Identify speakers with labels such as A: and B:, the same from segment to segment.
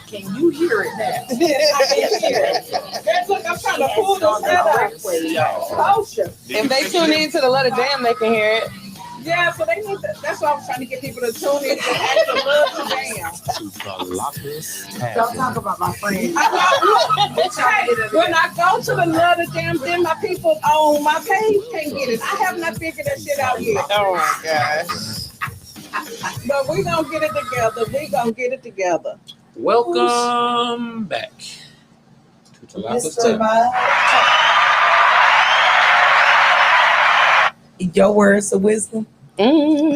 A: Can you hear it now?
B: I can hear it. Look, I'm trying to pull this out.
C: If they tune in to the Let It Jam, they can hear it.
B: Yeah, so they need to, that's why I was trying to get people to tune in to actually love the jam.
A: Don't talk about my friend.
B: When I go to the Love the Jam, then my people on my page can't get it. I have not figured that shit out yet.
C: Oh my gosh.
B: But we gonna get it together. We gonna get it together.
D: Welcome back to Tlakas.
A: Your words of wisdom.
D: Don't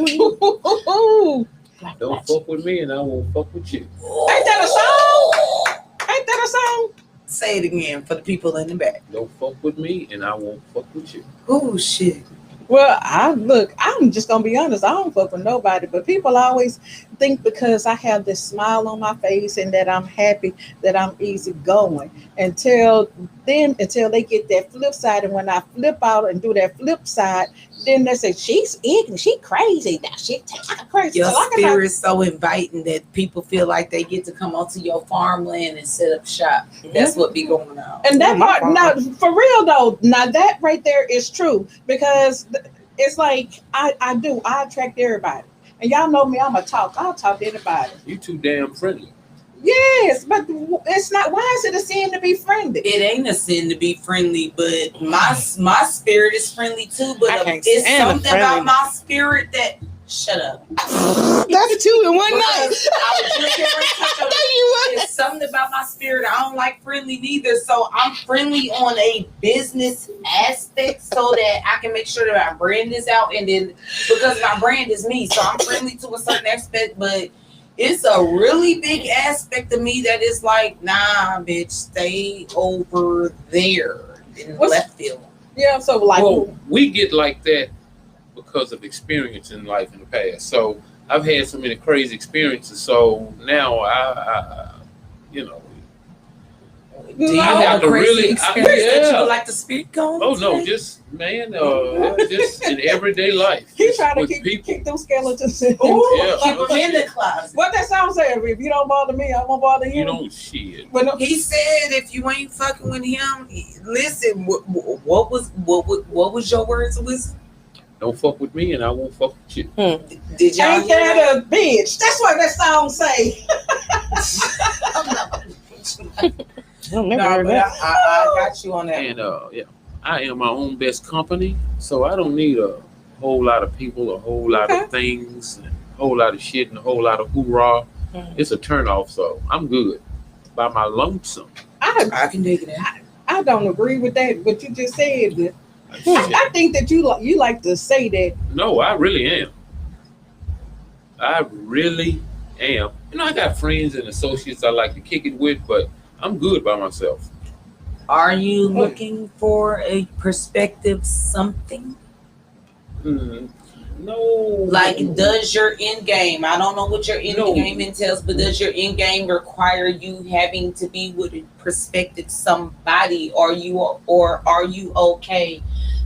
D: fuck with me and I won't fuck with you.
B: Ain't that a song? Ain't that a song?
A: Say it again for the people in the back.
D: Don't fuck with me and I won't fuck with you.
A: Oh shit.
B: Well, I'm just gonna be honest. I don't fuck with nobody, but people always think because I have this smile on my face and that I'm happy, that I'm easy going until they get that flip side. And when I flip out and do that flip side, then they say she's ignorant, she crazy. Now she crazy.
A: Your
B: So
A: spirit is so inviting that people feel like they get to come onto your farmland and set up shop. That's what be going on.
B: And that part, now for real though, now that right there is true because it's like I attract everybody, and y'all know me. I'll talk to anybody.
D: You too damn friendly.
B: Yes, but it's not. Why is it a sin to be friendly?
A: It ain't a sin to be friendly, but my spirit is friendly too. But it's something about my spirit that shut up.
C: That's two in one night.
A: I was just it's something about my spirit. I don't like friendly neither. So I'm friendly on a business aspect so that I can make sure that my brand is out. And then because my brand is me, so I'm friendly to a certain aspect, but it's a really big aspect of me that is like, nah, bitch, stay over there in left field.
B: Yeah, so like,
D: well, we get like that because of experience in life in the past. So I've had so many crazy experiences. So now I you know.
A: Do you have a crazy experience that you would like to speak on?
D: Oh no, just man, just in everyday life.
B: He's trying to keep them skeletons in.
A: Keep them in the closet.
B: What that song say? If you don't bother me, I won't bother you.
D: You don't shit.
A: He said, if you ain't fucking with him, listen. What was your words of wisdom?
D: Don't fuck with me, and I won't fuck with you.
A: Did y'all
B: ain't that a bitch? That's what that song say.
A: I got you on that.
D: And yeah, I am my own best company, so I don't need a whole lot of people, a whole lot of things, a whole lot of shit, and a whole lot of hoorah. It's a turnoff, so I'm good by my lonesome.
A: I can dig that.
B: I don't agree with that, what you just said. But I think that you like to say that.
D: No, I really am. I really am. You know, I got friends and associates I like to kick it with, but I'm good by myself.
A: Are you looking for a perspective something?
D: No.
A: Like, does your end game, I don't know what your end game entails, but does your end game require you having to be with a perspective somebody? Or are you okay,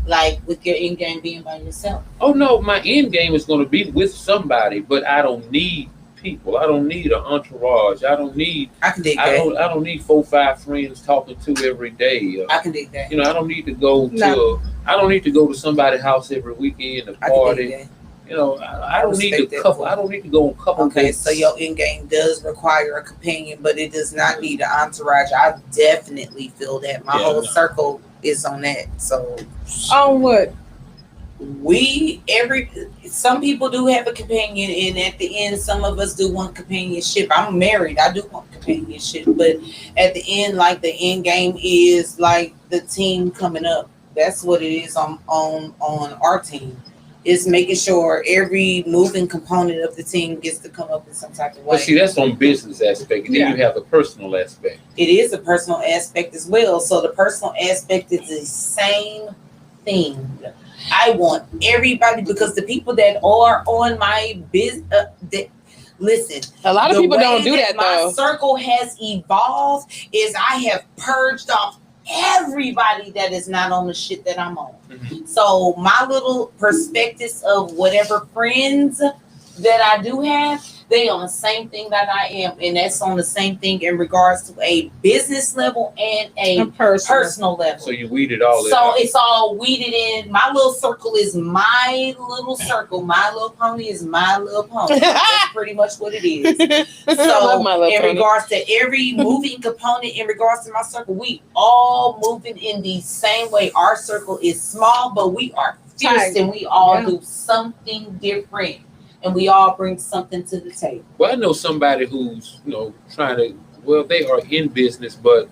A: like, with your end game being by yourself?
D: Oh no, my end game is going to be with somebody, but I don't need people. I don't need an entourage. I don't need.
A: I can dig that.
D: I don't need 4 or 5 friends talking to every day.
A: I can dig that.
D: You know, I don't need to go to. I don't need to go to somebody's house every weekend to party. You know, I don't need to couple. I don't need to go on couple dates.
A: So your end game does require a companion, but it does not need an entourage. I definitely feel that. My whole circle is on that. So
B: on what?
A: Some people do have a companion, and at the end some of us do want companionship. I'm married, I do want companionship, but at the end, like, the end game is like the team coming up. That's what it is on our team. It's making sure every moving component of the team gets to come up in some type of way.
D: But see, that's on business aspect, and then you have the personal aspect.
A: It is a personal aspect as well. So the personal aspect is the same thing. I want everybody, because the people that are on my business, listen.
C: A lot of people don't do that though.
A: My circle has evolved is I have purged off everybody that is not on the shit that I'm on. So my little perspectives of whatever friends that I do have, They on the same thing that I am, and that's on the same thing in regards to a business level and a personal level.
D: So you weeded all that
A: So
D: out.
A: it's all weeded in. My little circle is my little circle. My little pony is my little pony. That's pretty much what it is. So in regards to every moving component, in regards to my circle, we all moving in the same way. Our circle is small, but we are fierce, and we all do something different, and we all bring something to the table.
D: Well, I know somebody who's trying to. Well, they are in business, but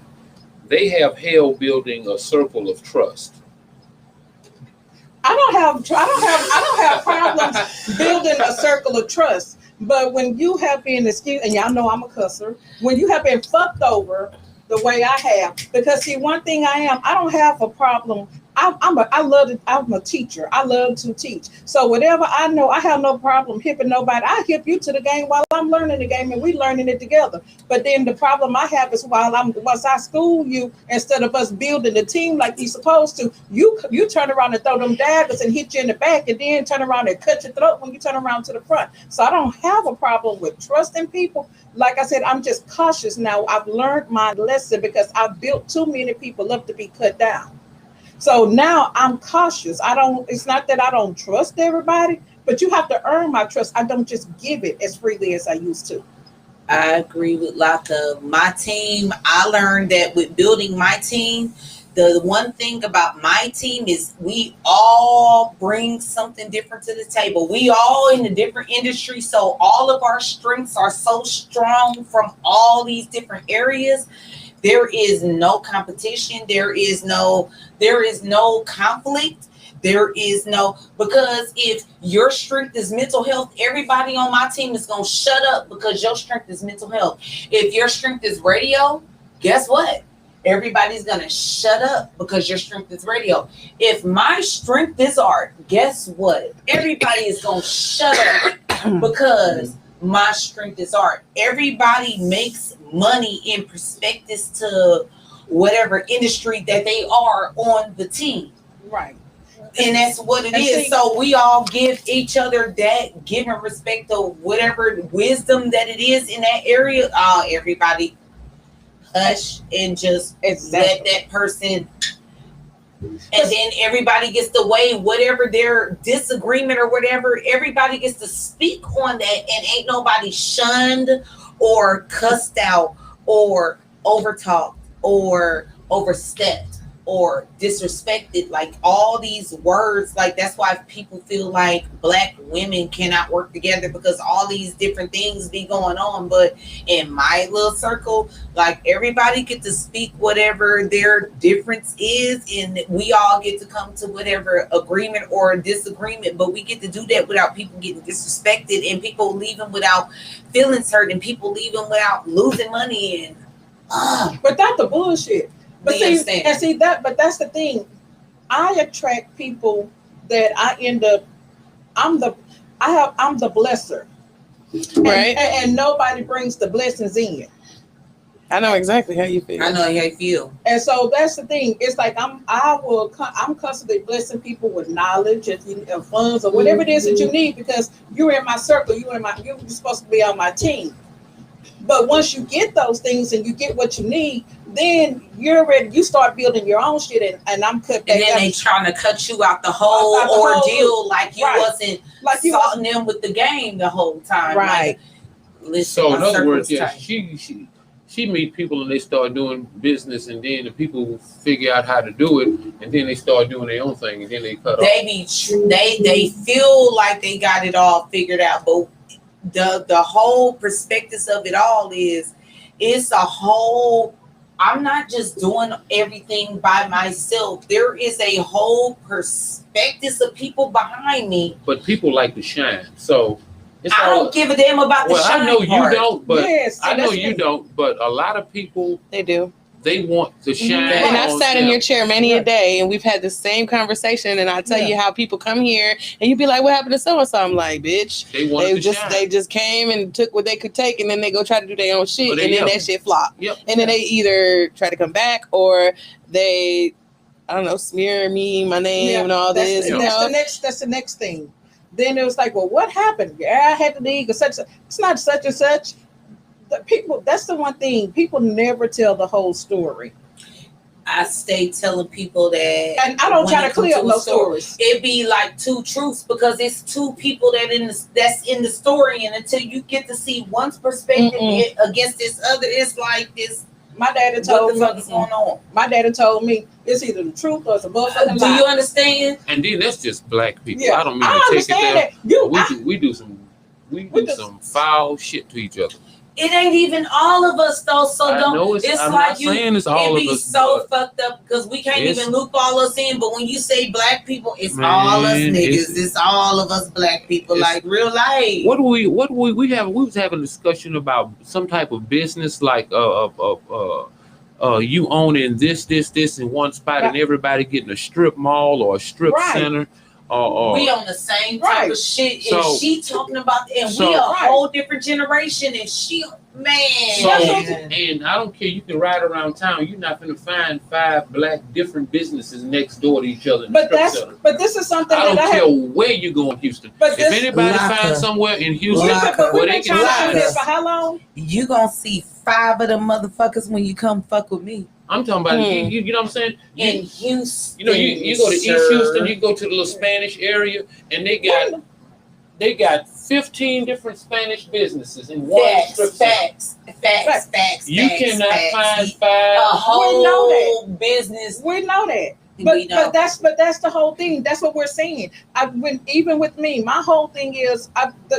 D: they have hell building a circle of trust.
B: I don't have problems building a circle of trust. But when you have been excused, and y'all know I'm a cusser, when you have been fucked over the way I have, because see, one thing I don't have a problem. I'm a teacher. I love to teach. So whatever I know, I have no problem hipping nobody. I hip you to the game while I'm learning the game, and we learning it together. But then the problem I have is once I school you, instead of us building the team like we supposed to, you turn around and throw them daggers and hit you in the back, and then turn around and cut your throat when you turn around to the front. So I don't have a problem with trusting people. Like I said, I'm just cautious now. I've learned my lesson because I've built too many people up to be cut down. So now I'm cautious. It's not that I don't trust everybody, but you have to earn my trust. I don't just give it as freely as I used to.
A: I agree with Laka. My team, I learned that with building my team, the one thing about my team is we all bring something different to the table. We all in a different industry, so all of our strengths are so strong from all these different areas. There is no competition. There is no conflict. Because if your strength is mental health, everybody on my team is going to shut up because your strength is mental health. If your strength is radio, guess what? Everybody's going to shut up because your strength is radio. If my strength is art, guess what? Everybody is going to shut up because my strength is art. Everybody makes money in perspectives to whatever industry that they are on the team.
B: Right.
A: And that's what it is. So we all give each other that given respect to whatever wisdom that it is in that area. Everybody hush and just let that person. And then everybody gets to weigh whatever their disagreement or whatever. Everybody gets to speak on that, and ain't nobody shunned or cussed out or overtalked or overstepped or disrespected. Like all these words, like that's why people feel like Black women cannot work together because all these different things be going on. But in my little circle, like everybody get to speak whatever their difference is, and we all get to come to whatever agreement or disagreement. But we get to do that without people getting disrespected and people leaving without feelings hurt and people leaving without losing money. And
B: but that's the bullshit. But that's the thing. I attract people that I end up. I'm the blesser,
C: right?
B: And nobody brings the blessings in.
C: I know exactly how you feel.
A: I know how you feel.
B: And so that's the thing. It's like I'm constantly blessing people with knowledge and funds or whatever it is that you need because you're in my circle. You're supposed to be on my team. But once you get those things and you get what you need, then you're ready. You start building your own shit, and I'm cut back.
A: And then they trying to cut you out the whole ordeal, like you wasn't salting them with the game the whole time,
B: right?
A: Like,
D: so in other words, yeah, she meet people and they start doing business, and then the people figure out how to do it, and then they start doing their own thing, and then they cut off.
A: They feel like they got it all figured out, but the whole perspectives of it all is it's a whole. I'm not just doing everything by myself. There is a whole perspective of people behind me.
D: But people like to shine, so
A: I don't give a damn about the shine.
D: I know
A: part.
D: You don't, but
B: yes,
D: I know you don't. But a lot of people
C: they do.
D: They want to shine.
C: And I've sat in your chair many a day, and we've had the same conversation. And I tell you how people come here, and you be like, "What happened to so and so?" I'm like, "Bitch, they just came and took what they could take, and then they go try to do their own shit, and then that shit flop.
D: Yep.
C: And then they either try to come back or they, I don't know, smear me, my name, and all this.
B: That's the next thing. Then it was like, well, what happened? Yeah, I had to leave. It's not such and such. The people, that's the one thing. People never tell the whole story.
A: I stay telling people that,
B: and I don't try to clear up no stories.
A: It be like two truths because it's two people that's in the story, and until you get to see one's perspective against this other, it's like this.
B: My daddy told me
A: what's going on.
B: My daddy told me it's either the truth or it's a motherfucking
A: lie.
B: Do
A: you understand?
D: And then that's just black people.
B: Yeah.
D: I don't mean to take it there. We do some foul shit to each other.
A: It ain't even all of us though, so
D: I'm like you. It's all
A: it be
D: of us,
A: so fucked up because we can't even loop all us in. But when you say black people, it's all us niggas. It's all of us black people, like real life.
D: We was having a discussion about some type of business, like you owning this in one spot, and everybody getting a strip mall or a strip center.
A: We on the same type of shit, and she talking about, and we a whole different generation, and she, man.
D: And I don't care. You can ride around town. You're not gonna find 5 black different businesses next door to each other.
B: But this is something
D: I don't care where you go in Houston. But if anybody finds somewhere in Houston where they can
B: do this for how long?
A: You gonna see 5 of them motherfuckers when you come fuck with me.
D: I'm talking about you know what I'm saying?
A: In Houston.
D: You know, you go to East Houston, you go to the little Spanish area, and they got 15 different Spanish businesses in one strip center.
A: Facts.
D: You cannot find 5
A: a whole business.
B: We know that. But that's the whole thing. That's what we're saying. Even with me, my whole thing is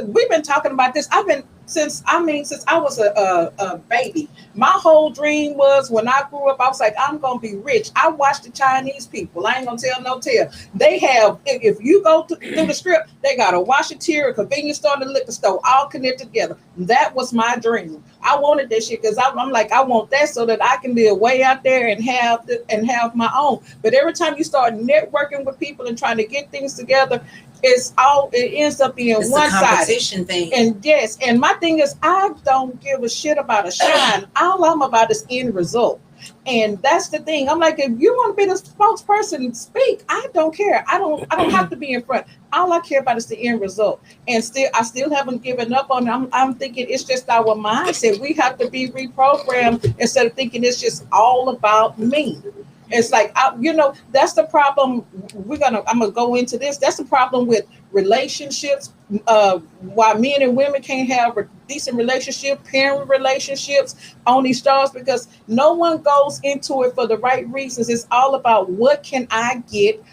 B: we've been talking about this. Since I was a baby. My whole dream was when I grew up, I was like, I'm gonna be rich. I watched the Chinese people. I ain't gonna tell no tale. They have, if you go through the strip, they got a washateria, a convenience store, and a liquor store, all connected together. That was my dream. I wanted that shit because I'm like, I want that so that I can live way out there and have my own. But every time you start networking with people and trying to get things together, it ends up being one side.
A: Competition thing.
B: And yes, and my thing is, I don't give a shit about a shine. All I'm about is end result. And that's the thing. I'm like, if you want to be the spokesperson, speak. I don't care. I don't have to be in front. All I care about is the end result. And I still haven't given up on it. I'm thinking it's just our mindset. We have to be reprogrammed instead of thinking it's just all about me. It's like, that's the problem. I'm gonna go into this. That's the problem with relationships. Why men and women can't have a decent relationship, parent relationships on these stars, because no one goes into it for the right reasons. It's all about what can I get?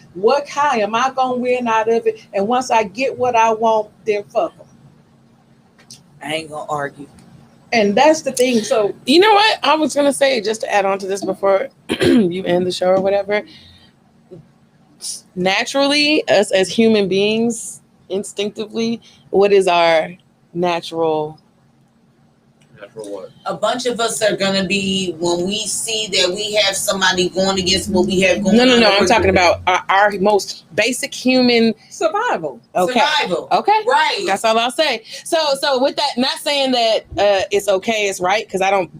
B: How am I gonna win out of it? And once I get what I want, then fuck them.
A: I ain't gonna argue.
B: And that's the thing. So
C: you know what I was gonna say, just to add on to this before you end the show or whatever. Naturally, us as human beings, instinctively, what is our natural?
D: What?
A: A bunch of us are gonna be, when we see that we have somebody going against what we have going on.
C: No. I'm talking about our most basic human
B: survival.
C: Okay. Okay.
A: Right.
C: That's all I'll say. So with that, not saying that it's okay, it's right, because I don't,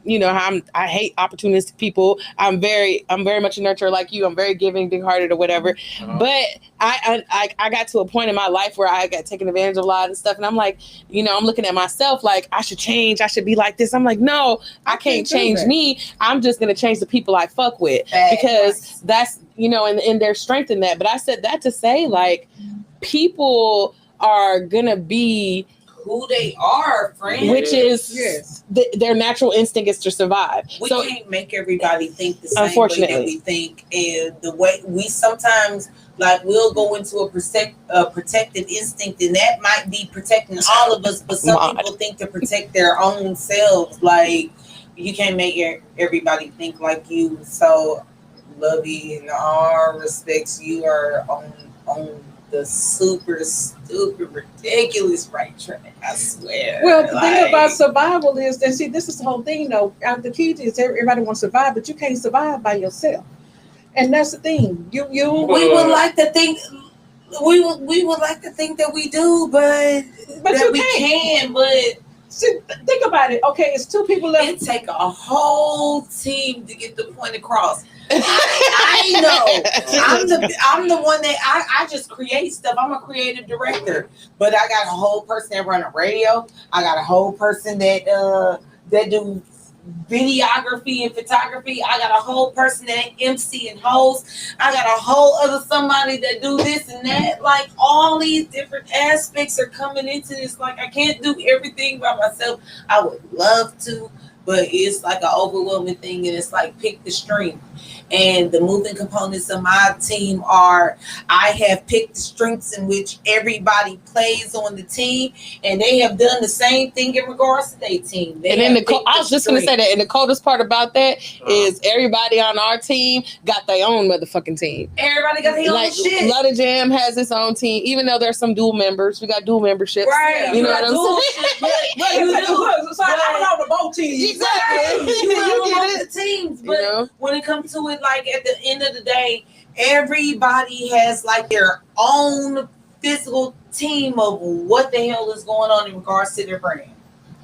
C: I hate opportunistic people. I'm very much a nurturer like you. I'm very giving, big-hearted or whatever. Uh-huh. But I got to a point in my life where I got taken advantage of a lot of stuff, and I'm like, I'm looking at myself like I should change. I should be like this. I'm like, no, I can't change me. I'm just gonna change the people I fuck with, because that's and there's strength in that. But I said that to say, like, people are gonna be
A: who they are, friend.
C: Which is their natural instinct is to survive.
A: We can't make everybody think the same way that we think, and the way we sometimes, like, we'll go into a protective instinct, and that might be protecting all of us, but some people think to protect their own selves. Like, you can't make everybody think like you. So, Lovey, in all respects, you are on the super stupid, ridiculous right track. I swear.
B: Well, the thing about survival is that, see, this is the whole thing, though. The key is everybody wants to survive, but you can't survive by yourself. And that's the thing. We
A: would like to think we would like to think that we do, but
B: that
A: we can. But
B: See, think about it. Okay, it's two people left.
A: It take a whole team to get the point across. I know. I'm the one that I just create stuff. I'm a creative director, but I got a whole person that run a radio. I got a whole person that do videography and photography. I got a whole person that MC and host. I got a whole other somebody that do this and that. Like all these different aspects are coming into this. Like I can't do everything by myself. I would love to, but it's like an overwhelming thing, and it's like pick the string. And the moving components of my team are, I have picked the strengths in which everybody plays on the team, and they have done the same thing in regards to their team.
C: And then I was just going to say that, and the coldest part about that is everybody on our team got their own motherfucking team.
A: Everybody got their own shit.
C: Love Jam has its own team, even though there's some dual members. We got dual memberships.
A: Right.
C: You know what I'm
B: saying? So I don't know both teams.
C: Exactly.
A: You know the teams, but when it comes to it, like at the end of the day, everybody has like their own physical team of what the hell is going on in regards to their brand.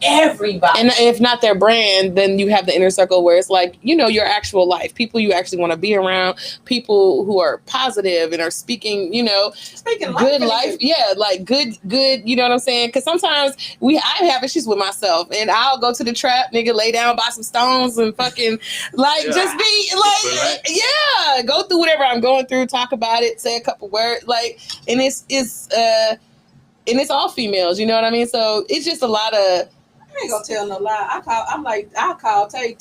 A: Everybody.
C: And if not their brand, then you have the inner circle where it's like, your actual life, people you actually want to be around, people who are positive and are speaking good life. Yeah, like good, you know what I'm saying? Because sometimes I have issues with myself, and I'll go to the trap, nigga, lay down, buy some stones, and fucking just be like, go through whatever I'm going through, talk about it, say a couple words, and it's all females, you know what I mean? So it's just a lot of.
B: I ain't gonna tell no lie. I'll call Tay,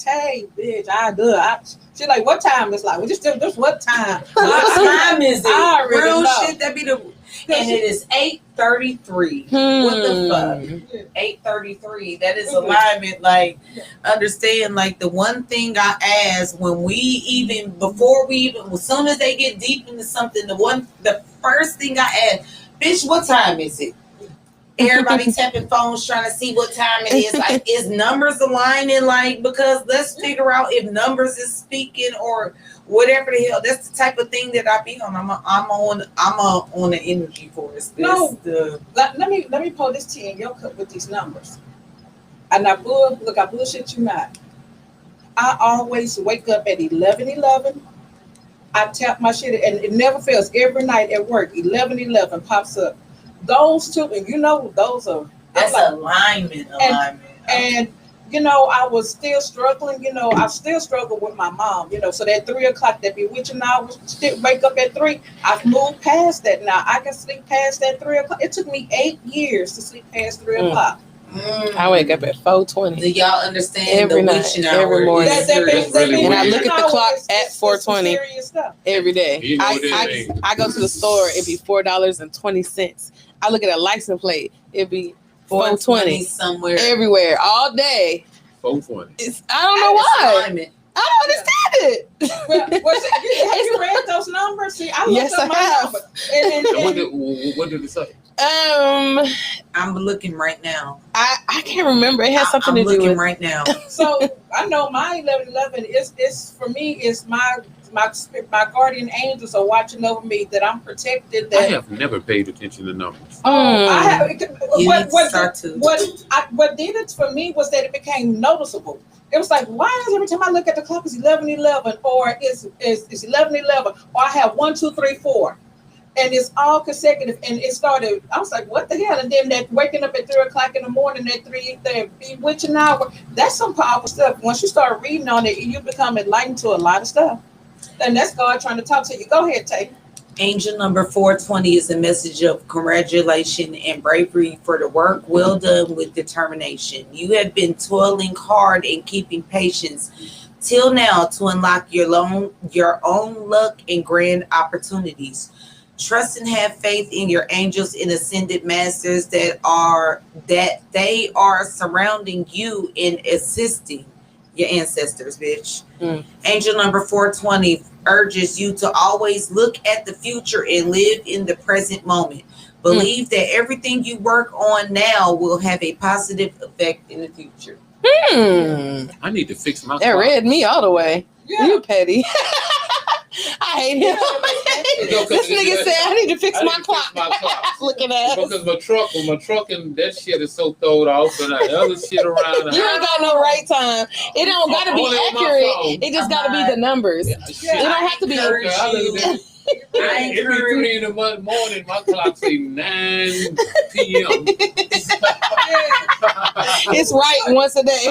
B: bitch, I do it. She like, what time is like? Well, just what time?
A: What time is it?
B: I already
A: Real
B: know.
A: shit, that be the. And it is 8:33. What the fuck? 8:33. That is alignment. Like, understand, like, the one thing I ask as soon as they get deep into something, the first thing I ask, bitch, what time is it? Everybody tapping phones trying to see what time it is. Like, is numbers aligning? Like, because let's figure out if numbers is speaking or whatever the hell. That's the type of thing that I be on. I'm on the energy force.
B: Let me pull this tea in your cup with these numbers. And I bullshit you not. I always wake up at 11:11. I tap my shit, and it never fails. Every night at work, 11:11 pops up. Those two, and those are
A: alignment.
B: And I was still struggling. I still struggle with my mom. So that 3:00, that bewitching hour, still wake up at 3. I've moved past that now. I can sleep past that 3:00. It took me 8 years to sleep past 3:00.
C: I wake up at 4:20.
A: Do y'all understand
C: every
A: the
C: night,
A: witching hour?
C: every morning?
D: And
C: I look at the clock at 4:20 every day.
D: You know
C: I go to the store. It'd be $4.20. I look at a license plate. It'd be 420
A: somewhere,
C: everywhere, all day.
D: 420.
C: I don't know why.
A: Alignment.
C: I don't understand it.
B: Have you read those numbers? See, I looked up my numbers.
D: And what did it say?
A: I'm looking right now.
C: I can't remember. It has something to do with.
A: I'm looking right now.
B: So I know my 11:11 is for me. Is my guardian angels are watching over me, that I'm protected. That
D: I have never paid attention to numbers.
B: I have. What did it for me was that it became noticeable. It was like, why is every time I look at the clock it's 11:11, or it's 11:11, or I have 1, 2, 3, 4, and it's all consecutive. And it started. I was like, what the hell? And then that waking up at 3:00 in the morning at 3, that bewitching hour. That's some powerful stuff. Once you start reading on it, you become enlightened to a lot of stuff. And that's God trying to talk to you. Go ahead, Tay.
A: Angel number 420 is a message of congratulation and bravery for the work well done with determination. You have been toiling hard and keeping patience till now to unlock your own luck and grand opportunities. Trust and have faith in your angels and ascended masters that they are surrounding you and assisting your ancestors, bitch. Angel number 420 urges you to always look at the future and live in the present moment. Believe that everything you work on now will have a positive effect in the future.
D: I need to fix my
C: That read me all the way.
B: Yeah.
C: You petty. I hate him. This nigga said I need to fix my clock. Looking at
D: because my truck and that shit is so throwed off and the other shit around.
C: You ain't got no right time. It don't gotta be accurate. It just gotta be the numbers. It don't have to be accurate.
D: Every 3 in the morning, my clock say 9 p.m.
C: It's right once a day.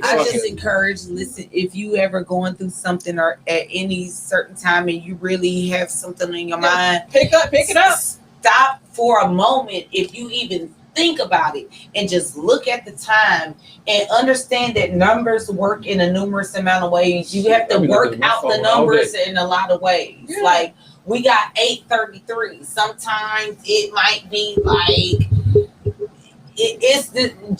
A: I just encourage, listen, if you ever going through something or at any certain time and you really have something in your mind,
B: pick it up.
A: Stop for a moment if you even think about it and just look at the time and understand that numbers work in a numerous amount of ways. You have to work out the numbers in a lot of ways. Yeah. Like we got 833. Sometimes it might be like it's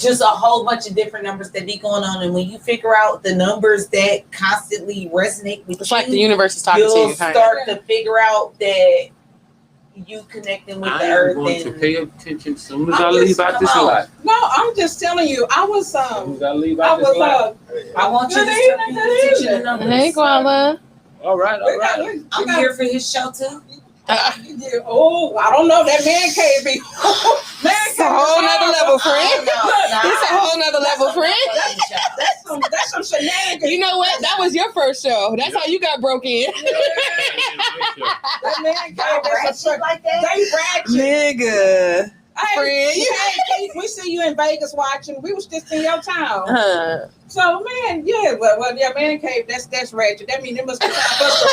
A: just a whole bunch of different numbers that be going on, and when you figure out the numbers that constantly resonate with
C: it's
A: you,
C: like the universe is talking to you.
A: You'll start to figure out that you connecting with the earth.
D: I'm going to pay attention as soon as I leave out this life.
B: No, I'm just telling you. I was
D: as soon as I leave out this life.
A: I want you to start paying attention to numbers.
C: Hey, Guala.
D: All right.
A: I'm here for his show too.
B: Oh, I don't know. That man can't be.
C: That's a whole nother level, friend. It's a whole nother level, friend.
B: That's some shenanigans.
C: You know what? That was your first show. That's how you got broke in.
B: That man can't like that. They ratchet.
C: Nigga.
B: Hey, we see you in Vegas watching. We was just in your town. So man, yeah, well, yeah, man cave. That's ratchet. That means it must be time for us to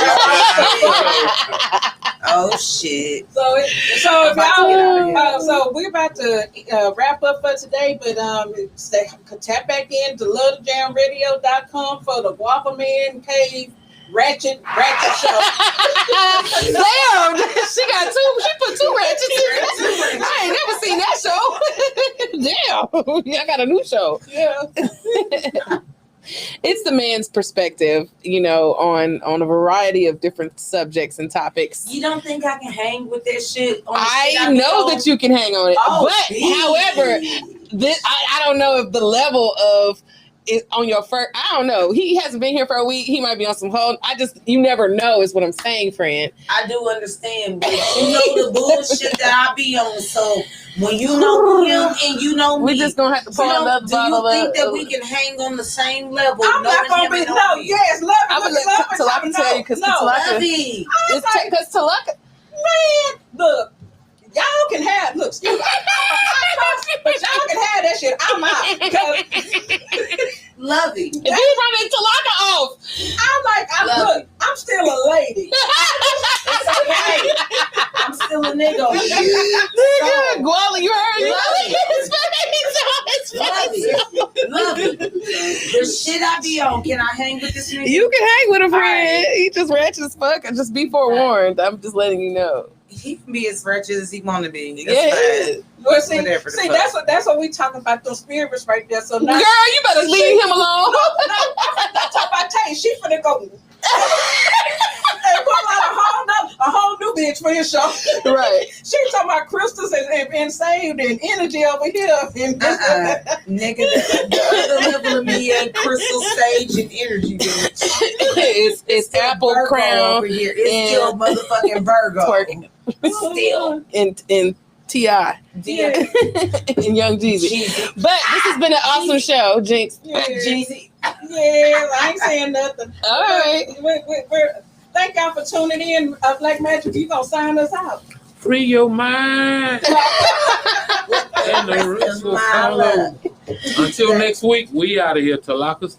A: Oh shit.
B: So y'all, so we're about to wrap up for today, but tap back in to lovethejamradio.com for the Guava Man Cave ratchet show.
C: Damn, she put 2 ratchets in. I ain't never seen that show. Damn, I got a new show.
B: Yeah.
C: It's the man's perspective, on a variety of different subjects and topics.
A: You don't think I can hang with that shit?
C: I know that you can hang on it, however, I don't know if the level of is on your first. I don't know. He hasn't been here for a week. He might be on some hold. You never know, is what I'm saying, friend.
A: I do understand, but you know the bullshit that I be on. So when you know him and you know me,
C: we're just gonna have to pull another bottle.
A: Do you think that we can hang on the same level?
B: I'm not gonna be yes, love it.
C: I can tell you because Talaka.
B: Man, look. Y'all can have but y'all can have that shit. I'm out.
A: Love it.
C: If you running Talaka off,
B: I'm still a lady.
A: It's okay. I'm still a nigga.
C: Nigga, Guala, you heard me?
A: Love it. The shit I be on. Can I hang with this nigga?
C: You can hang with a friend. Right. He just ratchet as fuck. And just be forewarned. I'm just letting you know.
A: He can be as ratchet as he want to be.
B: Well, see, that's what we talking about, those spirits right there. So now,
C: girl, you better leave him alone.
B: No, I'm not talking about Tay. She finna go and pull out a whole new bitch for his show.
C: Right.
B: She talking about crystals and saved and energy over here.
A: Nigga, the other level of me ain't crystal, sage, and energy, bitch.
C: It's apple
A: Virgo
C: crown
A: over here. It's still motherfucking Virgo.
C: Twerking.
A: Still.
C: In T.I.
A: Yeah.
C: And Young Jeezy. But this has been an awesome show, Jinx.
B: Yeah.
A: Jeezy.
B: Yeah, I ain't saying nothing.
C: All right.
B: Thank y'all for tuning in. Black Magic, you gonna sign us out.
D: Free your mind. And the rest will follow. Until next week, we out of here. Tlakas.